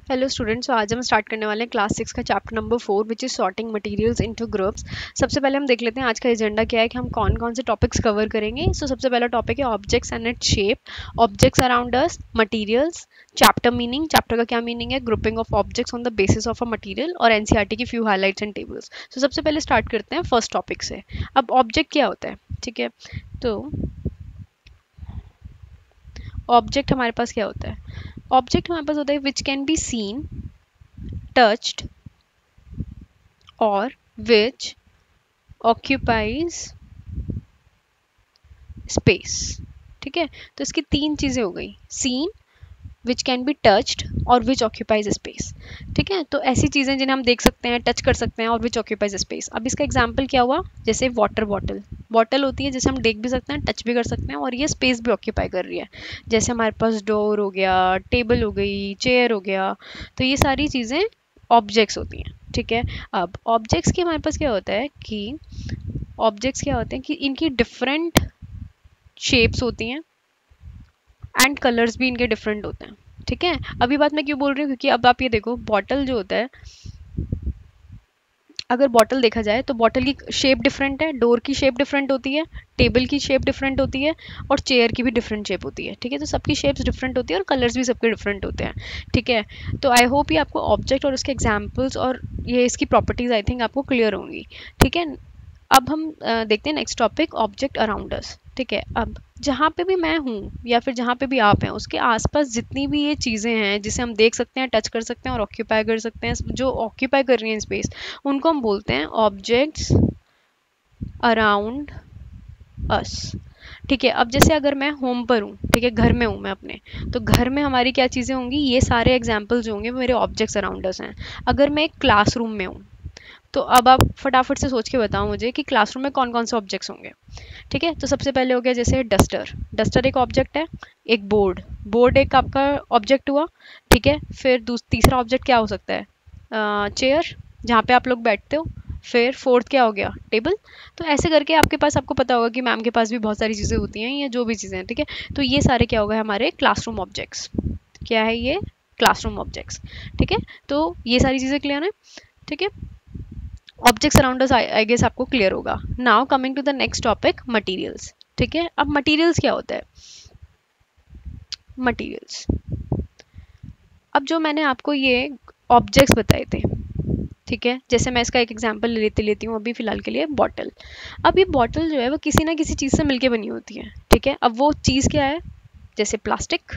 Hello students, आज हम start करने वाले हैं क्लास 6 का chapter number 4 which is sorting materials into groups. सबसे पहले हम देख लेते हैं आज का एजेंडा क्या है कि हम कौन कौन से टॉपिक्स कवर करेंगे। सबसे पहला टॉपिक है objects and its shape, objects around us, materials, chapter meaning, chapter का क्या मीनिंग है, grouping of objects on the basis of a material और एनसीईआरटी की फ्यू हाइलाइट्स एंड टेबल्स। सबसे पहले स्टार्ट करते हैं फर्स्ट टॉपिक से। अब ऑब्जेक्ट क्या होता है, ठीक है। तो ऑब्जेक्ट हमारे पास क्या होता है, ऑब्जेक्ट हमारे पास होता है विच can be seen, touched, or which occupies space। ठीक है, तो इसकी तीन चीजें हो गई, seen, which can be touched और विच ऑक्यूपाइज स्पेस। ठीक है, तो ऐसी चीजें जिन्हें हम देख सकते हैं, टच कर सकते हैं और विच ऑक्यूपाइज स्पेस। अब इसका एग्जांपल क्या हुआ, जैसे वाटर बॉटल, बॉटल होती है जैसे हम देख भी सकते हैं, टच भी कर सकते हैं और ये स्पेस भी ऑक्यूपाई कर रही है। जैसे हमारे पास डोर हो गया, टेबल हो गई, चेयर हो गया, तो ये सारी चीजें ऑब्जेक्ट्स होती हैं। ठीक है, अब ऑब्जेक्ट्स की हमारे पास क्या होता है कि ऑब्जेक्ट्स क्या होते हैं कि इनकी डिफरेंट शेप्स होती हैं एंड कलर्स भी इनके डिफरेंट होते हैं। ठीक है, अभी बात मैं क्यों बोल रही हूँ, क्योंकि अब आप ये देखो, बॉटल जो होता है, अगर बॉटल देखा जाए तो बॉटल की शेप डिफरेंट है, डोर की शेप डिफरेंट होती है, टेबल की शेप डिफरेंट होती है और चेयर की भी डिफरेंट शेप होती है। ठीक है, तो सबकी शेप्स डिफरेंट होती है और कलर्स भी सबके डिफरेंट होते हैं। ठीक है, तो आई होप ये आपको ऑब्जेक्ट और उसके एग्जाम्पल्स और ये इसकी प्रॉपर्टीज आई थिंक आपको क्लियर होंगी। ठीक है, अब हम देखते हैं next topic, object around us. ठीक है, अब जहाँ पे भी मैं हूँ या फिर जहाँ पे भी आप हैं, उसके आसपास जितनी भी ये चीज़ें हैं जिसे हम देख सकते हैं, टच कर सकते हैं और ऑक्यूपाई कर सकते हैं, जो ऑक्यूपाई कर रही हैं स्पेस, उनको हम बोलते हैं ऑब्जेक्ट्स अराउंड अस। ठीक है, अब जैसे अगर मैं होम पर हूँ, ठीक है, घर में हूँ मैं अपने, तो घर में हमारी क्या चीज़ें होंगी, ये सारे एग्जाम्पल्स होंगे मेरे ऑब्जेक्ट्स अराउंड अस हैं। अगर मैं एक क्लासरूम में हूँ, तो अब आप फटाफट से सोच के बताओ मुझे कि क्लासरूम में कौन कौन से ऑब्जेक्ट्स होंगे। ठीक है, तो सबसे पहले हो गया जैसे डस्टर, डस्टर एक ऑब्जेक्ट है। एक बोर्ड, बोर्ड एक आपका ऑब्जेक्ट हुआ। ठीक है, फिर तीसरा ऑब्जेक्ट क्या हो सकता है, चेयर, जहाँ पे आप लोग बैठते हो। फिर फोर्थ क्या हो गया, टेबल। तो ऐसे करके आपके पास, आपको पता होगा कि मैम के पास भी बहुत सारी चीज़ें होती हैं या जो भी चीज़ें हैं। ठीक है, तो ये सारे क्या हो गए हमारे क्लासरूम ऑब्जेक्ट्स। क्या है ये, क्लासरूम ऑब्जेक्ट्स। ठीक है, तो ये सारी चीज़ें क्लियर है। ठीक है, objects around us I guess आपको क्लियर होगा। Now coming to the next topic, materials. ठीक है, अब मटेरियल्स क्या होता है, मटेरियल्स, अब जो मैंने आपको ये ऑब्जेक्ट्स बताए थे, ठीक है, जैसे मैं इसका एक एग्जांपल लेती हूँ अभी फिलहाल के लिए, बॉटल। अब ये बॉटल जो है वो किसी ना किसी चीज़ से मिलके बनी होती है। ठीक है, अब वो चीज़ क्या है, जैसे प्लास्टिक,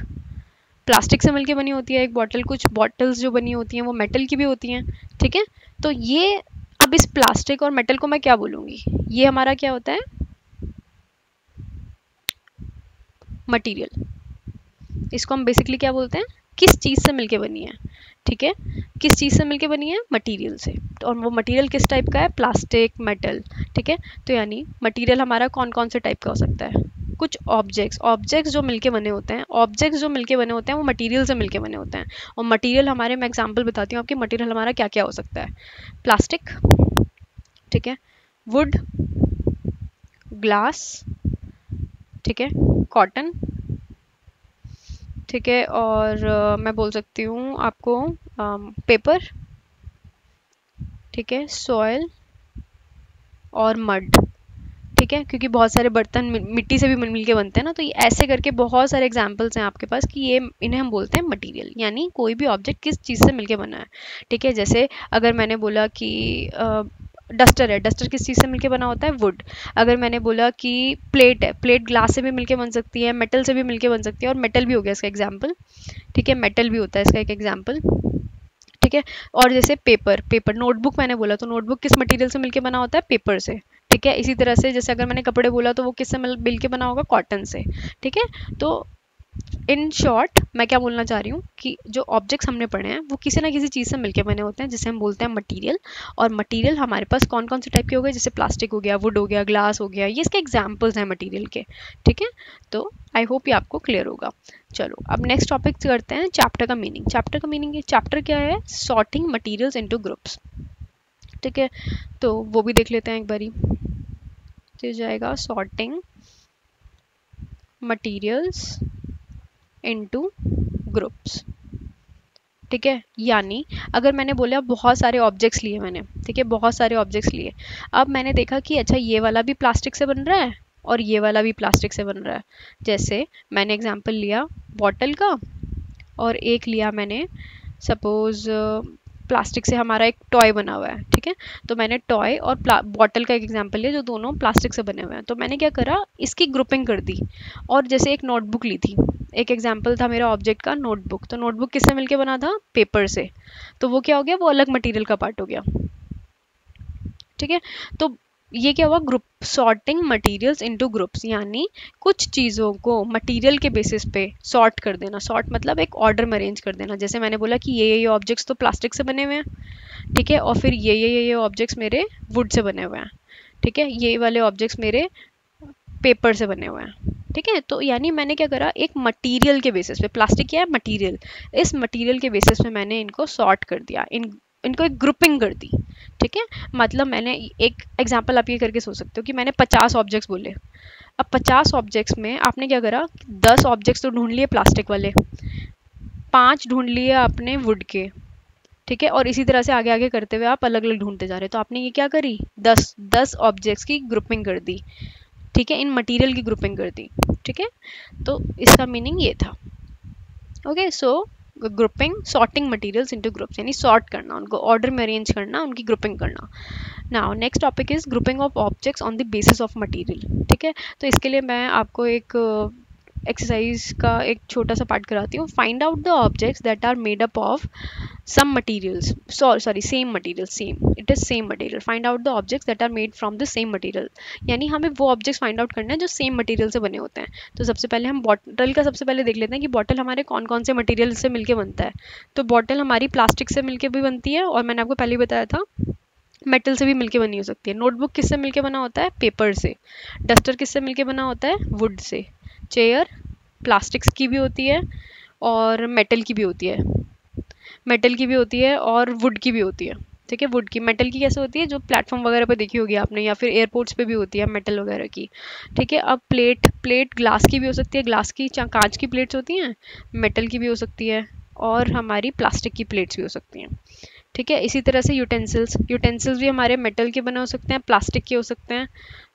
प्लास्टिक से मिलके बनी होती है एक बॉटल। कुछ बॉटल्स जो बनी होती हैं वो मेटल की भी होती हैं। ठीक है, तो ये, अब इस प्लास्टिक और मेटल को मैं क्या बोलूँगी, ये हमारा क्या होता है, मटेरियल। इसको हम बेसिकली क्या बोलते हैं, किस चीज़ से मिलके बनी है। ठीक है, किस चीज़ से मिलके बनी है, मटेरियल से। तो और वो मटेरियल किस टाइप का है, प्लास्टिक, मेटल। ठीक है, तो यानी मटेरियल हमारा कौन कौन से टाइप का हो सकता है, कुछ ऑब्जेक्ट्स, ऑब्जेक्ट्स जो मिलके बने होते हैं, ऑब्जेक्ट्स जो मिलके बने होते हैं वो मटेरियल से मिलके बने होते हैं। और मटेरियल हमारे, मैं एग्जांपल बताती हूँ आपकी, मटेरियल हमारा क्या क्या हो सकता है, प्लास्टिक, ठीक है, वुड, ग्लास, ठीक है, कॉटन, ठीक है, और मैं बोल सकती हूँ आपको पेपर, ठीक है, सॉयल और मड। ठीक है, क्योंकि बहुत सारे बर्तन मिट्टी से भी मिल के बनते हैं ना, तो ये ऐसे करके बहुत सारे एग्जाम्पल्स हैं आपके पास कि ये, इन्हें हम बोलते हैं मटेरियल, यानी कोई भी ऑब्जेक्ट किस चीज़ से मिलके बना है। ठीक है, जैसे अगर मैंने बोला कि डस्टर है, डस्टर किस चीज़ से मिलके बना होता है, वुड। अगर मैंने बोला कि प्लेट है, प्लेट ग्लास से भी मिलके बन सकती है, मेटल से भी मिलके बन सकती है, और मेटल भी हो गया इसका एग्जाम्पल। ठीक है, मेटल भी होता है इसका एक एग्जाम्पल। ठीक है, और जैसे पेपर, पेपर नोटबुक मैंने बोला, तो नोटबुक किस मटेरियल से मिलके बना होता है, पेपर से। ठीक है, इसी तरह से जैसे अगर मैंने कपड़े बोला तो वो किससे मिलके बना होगा, कॉटन से। ठीक है, तो इन शॉर्ट मैं क्या बोलना चाह रही हूँ कि जो ऑब्जेक्ट्स हमने पढ़े हैं वो किसी ना किसी चीज़ से मिलके बने होते हैं, जिसे हम बोलते हैं मटेरियल। और मटेरियल हमारे पास कौन कौन से टाइप के हो गए, जैसे प्लास्टिक हो गया, वुड हो गया, ग्लास हो गया, ये इसके एग्जाम्पल्स हैं मटेरियल के। ठीक है, तो आई होप ये आपको क्लियर होगा। चलो अब नेक्स्ट टॉपिक करते हैं, चैप्टर का मीनिंग। चैप्टर का मीनिंग, चैप्टर क्या है, सॉर्टिंग मटीरियल्स इनटू ग्रुप्स। ठीक है, तो वो भी देख लेते हैं एक बारी। तो जाएगा सॉर्टिंग मटीरियल्स इनटू ग्रुप्स। ठीक है, यानी अगर मैंने बोला बहुत सारे ऑब्जेक्ट्स लिए मैंने, ठीक है, बहुत सारे ऑब्जेक्ट्स लिए, अब मैंने देखा कि अच्छा ये वाला भी प्लास्टिक से बन रहा है और ये वाला भी प्लास्टिक से बन रहा है। जैसे मैंने एग्जांपल लिया बॉटल का, और एक लिया मैंने सपोज प्लास्टिक से हमारा एक टॉय बना हुआ है, ठीक है, तो मैंने टॉय और बॉटल का एक एग्जांपल लिया जो दोनों प्लास्टिक से बने हुए हैं। तो मैंने क्या करा, इसकी ग्रुपिंग कर दी। और जैसे एक नोटबुक ली थी, एक एग्जांपल था मेरा ऑब्जेक्ट का नोटबुक, तो नोटबुक किससे मिलके बना था, पेपर से, तो वो क्या हो गया, वो अलग मटेरियल का पार्ट हो गया। ठीक है, तो ये क्या हुआ, group sorting materials into groups, यानी कुछ चीज़ों को मटेरियल के बेसिस पे सॉर्ट कर देना। सॉर्ट मतलब एक ऑर्डर में अरेंज कर देना। जैसे मैंने बोला कि ये ऑब्जेक्ट्स तो प्लास्टिक से बने हुए हैं, ठीक है, और फिर ये ऑब्जेक्ट्स मेरे वुड से बने हुए हैं, ठीक है, ये वाले ऑब्जेक्ट्स मेरे पेपर से बने हुए हैं, ठीक है। तो यानी मैंने क्या करा, एक मटेरियल के बेसिस पे, प्लास्टिक क्या है, मटेरियल, इस मटेरियल के बेसिस पे मैंने इनको सॉर्ट कर दिया, इनको एक ग्रुपिंग कर दी, ठीक है। मतलब मैंने एक एग्जांपल आप ये करके सोच सकते हो कि मैंने 50 ऑब्जेक्ट्स बोले। अब 50 ऑब्जेक्ट्स में आपने क्या करा, 10 ऑब्जेक्ट्स तो ढूंढ लिए प्लास्टिक वाले, 5 ढूंढ लिए आपने वुड के, ठीक है, और इसी तरह से आगे आगे करते हुए आप अलग अलग ढूंढते जा रहे हो। तो आपने ये क्या करी, 10 ऑब्जेक्ट्स की ग्रुपिंग कर दी, ठीक है, इन मटेरियल की ग्रुपिंग कर दी, ठीक है। तो इसका मीनिंग ये था। Okay, so grouping, sorting materials into groups, यानी सॉर्ट करना, उनको ऑर्डर में अरेंज करना, उनकी ग्रुपिंग करना। Now next topic is grouping of objects on the basis of material, ठीक है। तो इसके लिए मैं आपको एक एक्सरसाइज का एक छोटा सा पार्ट कराती हूँ। Find out the objects that are made up of some materials, sorry same material, same, it is same material, find out the objects that are made from the same material, यानी हमें वो objects find out करना है जो same material से बने होते हैं। तो सबसे पहले हम बॉटल का सबसे पहले देख लेते हैं कि बॉटल हमारे कौन कौन से मटेरियल से मिलके बनता है। तो बॉटल हमारी प्लास्टिक से मिलके भी बनती है, और मैंने आपको पहले ही बताया था मेटल से भी मिलके बनी हो सकती है। नोटबुक किससे मिलके बना होता है, पेपर से। डस्टर किससे मिलके बना होता है, वुड से। चेयर प्लास्टिक्स की भी होती है और मेटल की भी होती है, मेटल की भी होती है और वुड की भी होती है, ठीक है। वुड की, मेटल की कैसे होती है, जो प्लेटफॉर्म वगैरह पे देखी होगी आपने, या फिर एयरपोर्ट्स पे भी होती है मेटल वगैरह की, ठीक है। अब प्लेट ग्लास की भी हो सकती है, ग्लास की कांच की प्लेट्स होती हैं, मेटल की भी हो सकती है, और हमारी प्लास्टिक की प्लेट्स भी हो सकती हैं, ठीक है। इसी तरह से यूटेंसिल्स भी हमारे मेटल के बने हो सकते हैं, प्लास्टिक के हो सकते हैं,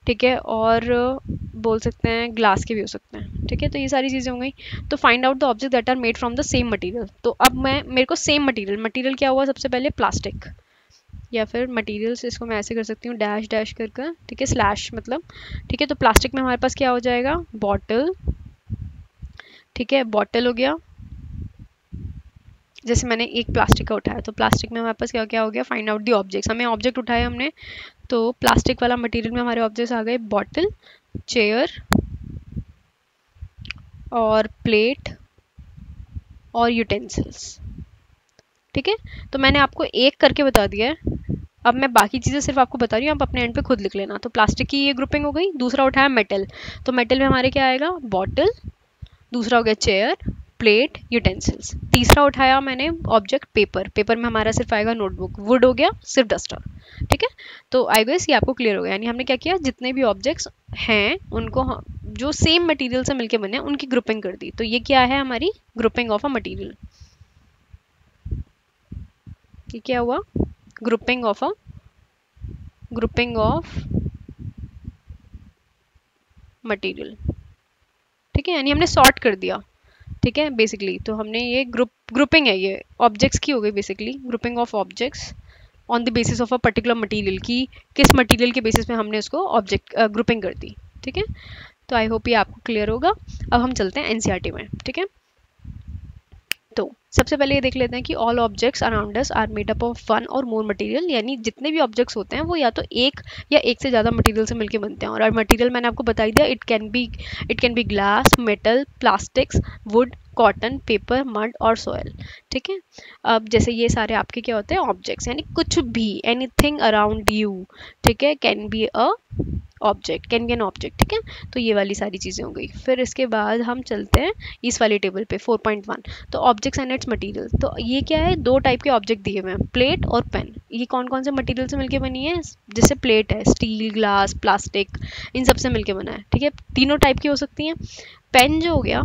ठीक है, और बोल सकते हैं ग्लास के भी हो सकते हैं, ठीक है। तो ये सारी चीज़ें हो गई। तो find out the object that are made from the same material. तो अब मेरे को सेम मटेरियल क्या हुआ, सबसे पहले प्लास्टिक, या फिर मटेरियल्स, इसको मैं ऐसे कर सकती हूँ डैश डैश कर, ठीक है, स्लैश मतलब, ठीक है। तो प्लास्टिक में हमारे पास क्या हो जाएगा, बॉटल, ठीक है, बॉटल हो गया। जैसे मैंने एक प्लास्टिक का उठाया, तो प्लास्टिक में हमारे पास क्या क्या हो गया, फाइंड आउट दी ऑब्जेक्ट्स, हमें ऑब्जेक्ट उठाए हमने, तो प्लास्टिक वाला मटेरियल में हमारे ऑब्जेक्ट्स आ गए, बॉटल, चेयर और प्लेट और यूटेंसिल्स, ठीक है। तो मैंने आपको एक करके बता दिया है, अब मैं बाकी चीज़ें सिर्फ आपको बता रही हूँ, आप अपने एंड पे खुद लिख लेना। तो प्लास्टिक की ये ग्रुपिंग हो गई। दूसरा उठाया मेटल, तो मेटल में हमारे क्या आएगा, बॉटल। दूसरा हो गया चेयर, प्लेट, यूटेंसिल्स। तीसरा उठाया मैंने ऑब्जेक्ट पेपर में हमारा सिर्फ आएगा नोटबुक। वुड हो गया सिर्फ डस्टर, ठीक है। तो आई गेस ये आपको क्लियर हो गया, यानी हमने क्या किया, जितने भी ऑब्जेक्ट्स हैं उनको जो सेम मटेरियल से मिलके बने उनकी ग्रुपिंग कर दी। तो ये क्या है, हमारी ग्रुपिंग ऑफ अ मटेरियल। ये क्या हुआ, ग्रुपिंग ऑफ मटेरियल, ठीक है, यानी हमने सॉर्ट कर दिया, ठीक है। बेसिकली तो हमने ये ग्रुपिंग है, ये ऑब्जेक्ट्स की हो गई basically, grouping of objects on the basis of a particular material, की किस मटेरियल के बेसिस पे हमने उसको ऑब्जेक्ट ग्रुपिंग कर दी, ठीक है। तो आई होप ये आपको क्लियर होगा। अब हम चलते हैं एनसीईआरटी में, ठीक है। तो सबसे पहले ये देख लेते हैं कि all objects around us are made up of one or more material, यानी जितने भी ऑब्जेक्ट्स होते हैं वो या तो एक या एक से ज़्यादा मटेरियल से मिलकर बनते हैं। और मटेरियल मैंने आपको बता दिया, it can be glass, metal, plastics, would, cotton, paper, mud और सॉयल, ठीक है। अब जैसे ये सारे आपके क्या होते हैं, ऑब्जेक्ट्स, यानी कुछ भी, एनीथिंग अराउंड यू, ठीक है, can be a object, can be an object, ठीक है। तो ये वाली सारी चीज़ें हो गई। फिर इसके बाद हम चलते हैं इस वाली टेबल पे 4.1। तो ऑब्जेक्ट्स एंड इट्स मटेरियल, तो ये क्या है, दो टाइप के ऑब्जेक्ट दिए हुए हैं, प्लेट और पेन। ये कौन कौन से मटेरियल से मिलके बनी है, जैसे प्लेट है स्टील, ग्लास, प्लास्टिक, इन सब से मिलके बना है, ठीक है। तीनों टाइप की हो सकती हैं। पेन जो हो गया,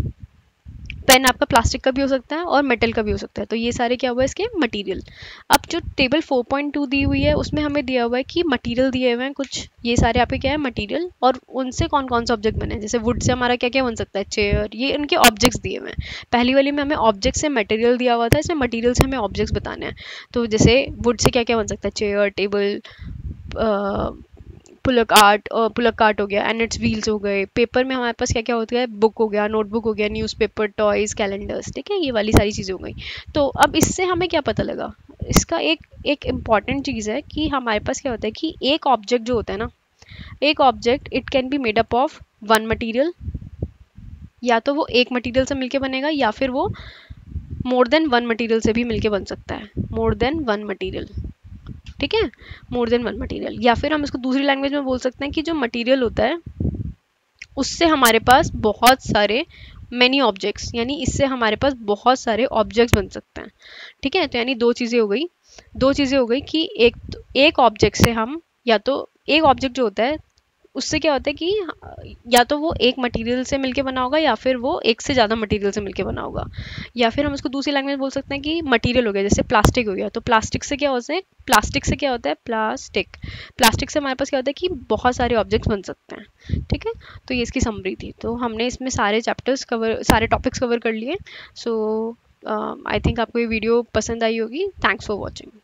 पेन आपका प्लास्टिक का भी हो सकता है और मेटल का भी हो सकता है। तो ये सारे क्या हुआ इसके मटेरियल। अब जो टेबल 4.2 दी हुई है उसमें हमें दिया हुआ है कि मटेरियल दिए हुए हैं कुछ, ये सारे आपके क्या है मटेरियल, और उनसे कौन कौन से ऑब्जेक्ट बने हैं। जैसे वुड से हमारा क्या क्या बन सकता है, चेयर, ये उनके ऑब्जेक्ट्स दिए हुए हैं। पहली वाली में हमें ऑब्जेक्ट से मटेरियल दिया हुआ था, इसमें मटेरियल से हमें ऑब्जेक्ट्स बताने हैं। तो जैसे वुड से क्या क्या बन सकता है, चेयर, टेबल, पुलक आर्ट हो गया, एंड इट्स व्हील्स हो गए। पेपर में हमारे पास क्या क्या होता है, बुक हो गया, नोटबुक हो गया, न्यूज़पेपर, टॉयज, कैलेंडर्स, ठीक है, ये वाली सारी चीज़ें हो गई। तो अब इससे हमें क्या पता लगा, इसका एक एक इम्पॉर्टेंट चीज़ है कि हमारे पास क्या होता है कि एक ऑब्जेक्ट जो होता है ना, एक object it can be made up of one material, या तो वो एक मटीरियल से मिलके बनेगा, या फिर वो मोर देन वन मटीरियल से भी मिलके बन सकता है, मोर देन वन मटीरियल, ठीक है, मोर देन वन मटीरियल। या फिर हम इसको दूसरी लैंग्वेज में बोल सकते हैं कि जो मटीरियल होता है उससे हमारे पास बहुत सारे मैनी ऑब्जेक्ट्स, यानी इससे हमारे पास बहुत सारे ऑब्जेक्ट्स बन सकते हैं, ठीक है। तो यानी दो चीज़ें हो गई, दो चीज़ें हो गई कि एक ऑब्जेक्ट से हम, या तो एक ऑब्जेक्ट जो होता है उससे क्या होता है कि या तो वो एक मटेरियल से मिलके बना होगा, या फिर वो एक से ज़्यादा मटेरियल से मिलके बना होगा। या फिर हम उसको दूसरी लैंग्वेज में बोल सकते हैं कि मटेरियल हो गया, जैसे प्लास्टिक हो गया, तो प्लास्टिक से क्या होता है, प्लास्टिक से क्या होता है, प्लास्टिक से हमारे पास क्या होता है कि बहुत सारे ऑब्जेक्ट्स बन सकते हैं, ठीक है। तो ये इसकी समरी थी। तो हमने इसमें सारे चैप्टर्स कवर, सारे टॉपिक्स कवर कर लिए। सो आई थिंक आपको ये वीडियो पसंद आई होगी। Thanks for watching.